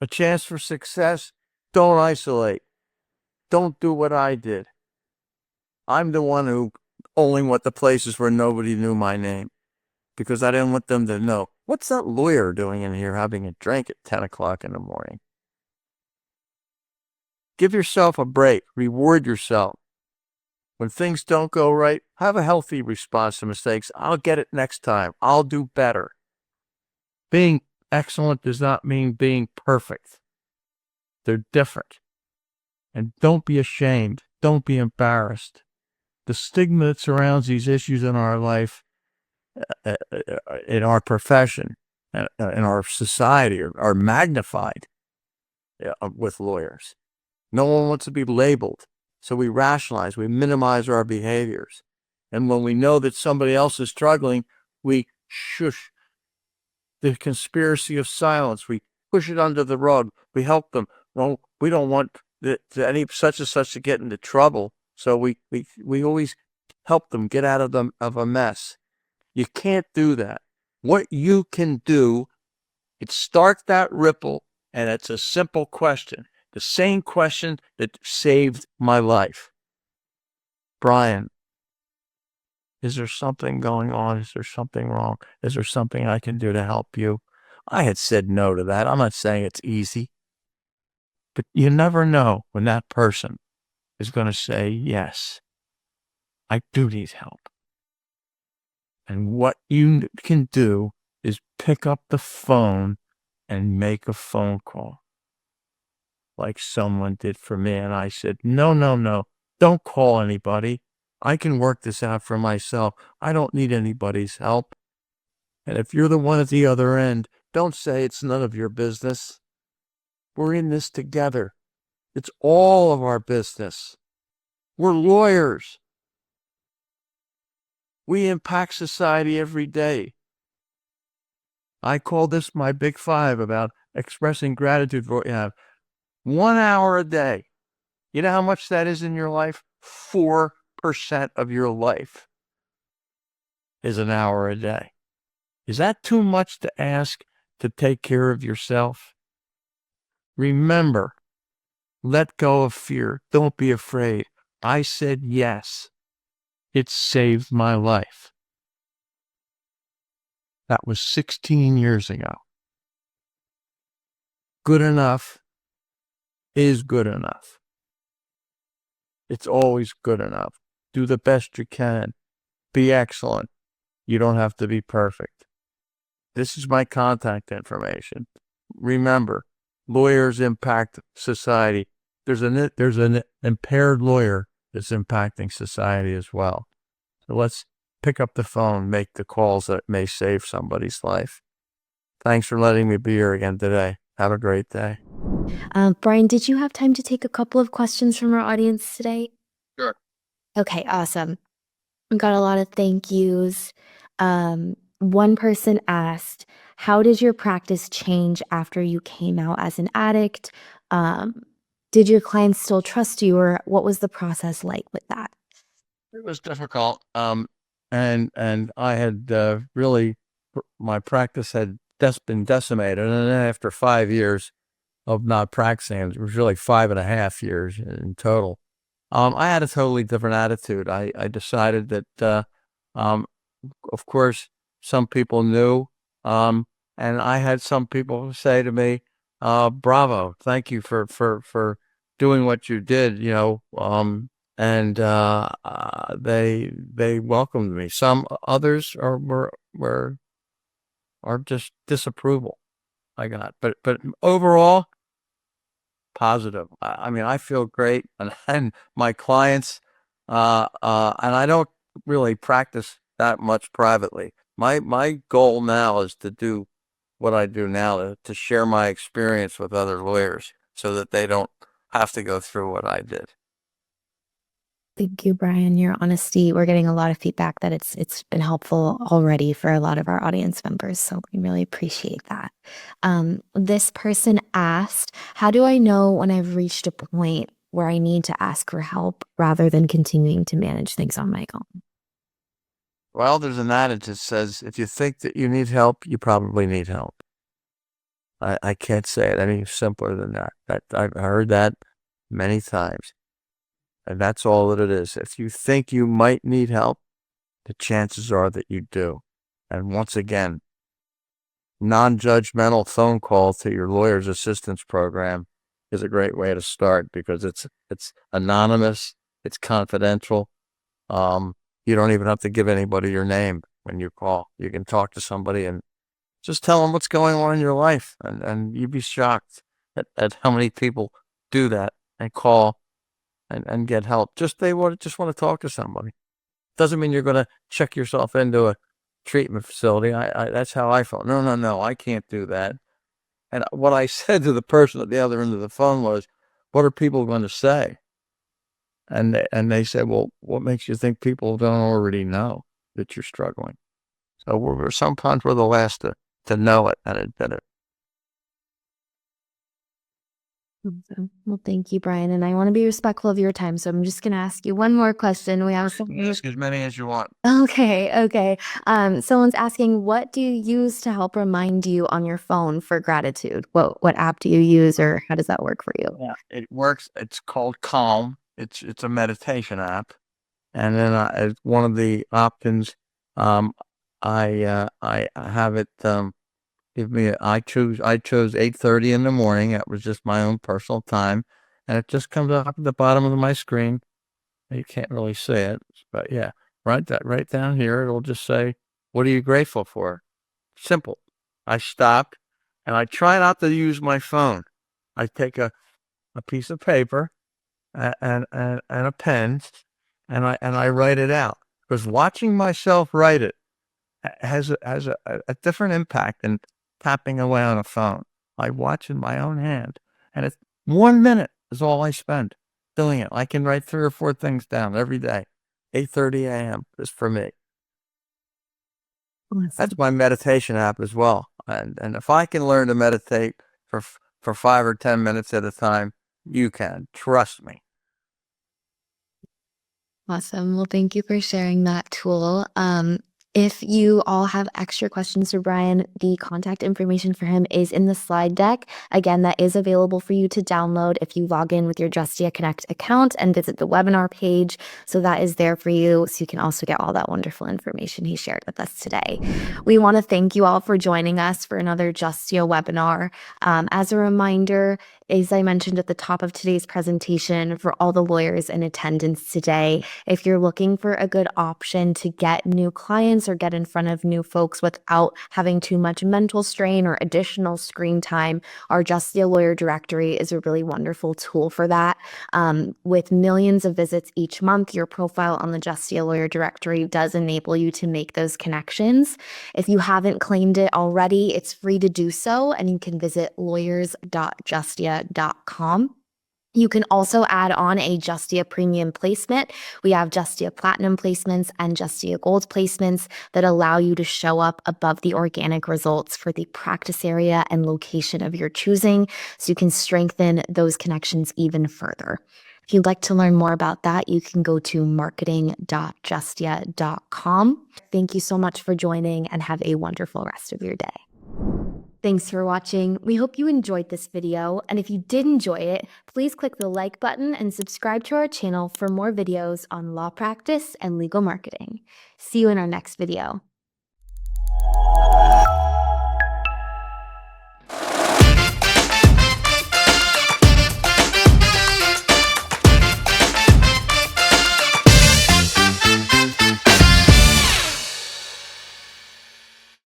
A chance for success, don't isolate. Don't do what I did. I'm the one who only went to places where nobody knew my name because I didn't want them to know. What's that lawyer doing in here having a drink at 10 o'clock in the morning? Give yourself a break. Reward yourself. When things don't go right, have a healthy response to mistakes. I'll get it next time. I'll do better. Being excellent does not mean being perfect. They're different. And don't be ashamed. Don't be embarrassed. The stigma that surrounds these issues in our life, in our profession, in our society are magnified with lawyers. No one wants to be labeled. So we rationalize, we minimize our behaviors. And when we know that somebody else is struggling, we shush the conspiracy of silence. We push it under the rug. We help them. Well, we don't want any such and such to get into trouble. So we always help them get out of a mess. You can't do that. What you can do is start that ripple, and it's a simple question. The same question that saved my life. Brian, is there something going on? Is there something wrong? Is there something I can do to help you? I had said no to that. I'm not saying it's easy, but you never know when that person is going to say, yes, I do need help. And what you can do is pick up the phone and make a phone call, like someone did for me. And I said, no, don't call anybody. I can work this out for myself. I don't need anybody's help. And if you're the one at the other end, don't say it's none of your business. We're in this together. It's all of our business. We're lawyers. We impact society every day. I call this my big five about expressing gratitude for what you have. 1 hour a day. You know how much that is in your life? 4% of your life is an hour a day. Is that too much to ask to take care of yourself? Remember, let go of fear. Don't be afraid. I said yes. It saved my life. That was 16 years ago. Good enough is good enough. It's always good enough. Do the best you can. Be excellent. You don't have to be perfect. This is my contact information. Remember, lawyers impact society. There's an impaired lawyer that's impacting society as well. So let's pick up the phone, make the calls that may save somebody's life. Thanks for letting me be here again today. Have a great day. Brian, did you have time to take a couple of questions from our audience today? Sure. Okay, awesome. We got a lot of thank yous. One person asked, how did your practice change after you came out as an addict? Did your clients still trust you, or what was the process like with that? It was difficult. And I had really, my practice had been decimated. And then after 5 years of not practicing, it was really 5.5 years in total. I had a totally different attitude. I decided that, of course, some people knew, and I had some people say to me, "Bravo, thank you for doing what you did," and they welcomed me. Some others are just disapproval. I got, but overall, positive. I mean, I feel great, and my clients, and I don't really practice that much privately. My goal now is to do what I do now, to share my experience with other lawyers so that they don't have to go through what I did. Thank you, Brian. Your honesty. We're getting a lot of feedback that it's been helpful already for a lot of our audience members. So we really appreciate that. This person asked, how do I know when I've reached a point where I need to ask for help rather than continuing to manage things on my own? Well, there's an adage that says, if you think that you need help, you probably need help. I can't say it any simpler than that. I've heard that many times. And that's all that it is. If you think you might need help, the chances are that you do. And once again, non-judgmental phone call to your lawyer's assistance program is a great way to start, because it's anonymous, it's confidential. You don't even have to give anybody your name when you call. You can talk to somebody and just tell them what's going on in your life, and you'd be shocked at how many people do that and call and get help. They want to talk to somebody. Doesn't mean you're going to check yourself into a treatment facility. That's how I felt. No, I can't do that. And what I said to the person at the other end of the phone was, what are people going to say? And they said, well, what makes you think people don't already know that you're struggling? So sometimes we're the last to know it and admit it. Awesome. Well, thank you, Brian. And I want to be respectful of your time. So I'm just going to ask you one more question. We have some. Ask as many as you want. Okay. Someone's asking, what do you use to help remind you on your phone for gratitude? What app do you use, or how does that work for you? Yeah, it works. It's called Calm. It's a meditation app, and then as one of the options, I have it give me. I chose 8:30 in the morning. That was just my own personal time, and it just comes up at the bottom of my screen. You can't really see it, but yeah, right down here, it'll just say, "What are you grateful for?" Simple. I stop, and I try not to use my phone. I take a piece of paper and a pen, and I write it out, because watching myself write it has a different impact than tapping away on a phone. I watch in my own hand, and it's 1 minute is all I spend doing it. I can write 3 or 4 things down every day. 8:30 a.m. is for me. That's my meditation app as well. And if I can learn to meditate for 5 or 10 minutes at a time, you can. Trust me. Awesome. Well, thank you for sharing that tool. If you all have extra questions for Brian, the contact information for him is in the slide deck. Again, that is available for you to download if you log in with your Justia Connect account and visit the webinar page. So that is there for you. So you can also get all that wonderful information he shared with us today. We want to thank you all for joining us for another Justia webinar. As a reminder, as I mentioned at the top of today's presentation, for all the lawyers in attendance today, if you're looking for a good option to get new clients or get in front of new folks without having too much mental strain or additional screen time, our Justia Lawyer Directory is a really wonderful tool for that. With millions of visits each month, your profile on the Justia Lawyer Directory does enable you to make those connections. If you haven't claimed it already, it's free to do so, and you can visit lawyers.justia.com. You can also add on a Justia Premium placement. We have Justia Platinum placements and Justia Gold placements that allow you to show up above the organic results for the practice area and location of your choosing, so you can strengthen those connections even further. If you'd like to learn more about that, you can go to marketing.justia.com. Thank you so much for joining, and have a wonderful rest of your day. Thanks for watching. We hope you enjoyed this video, and if you did enjoy it, please click the like button and subscribe to our channel for more videos on law practice and legal marketing. See you in our next video.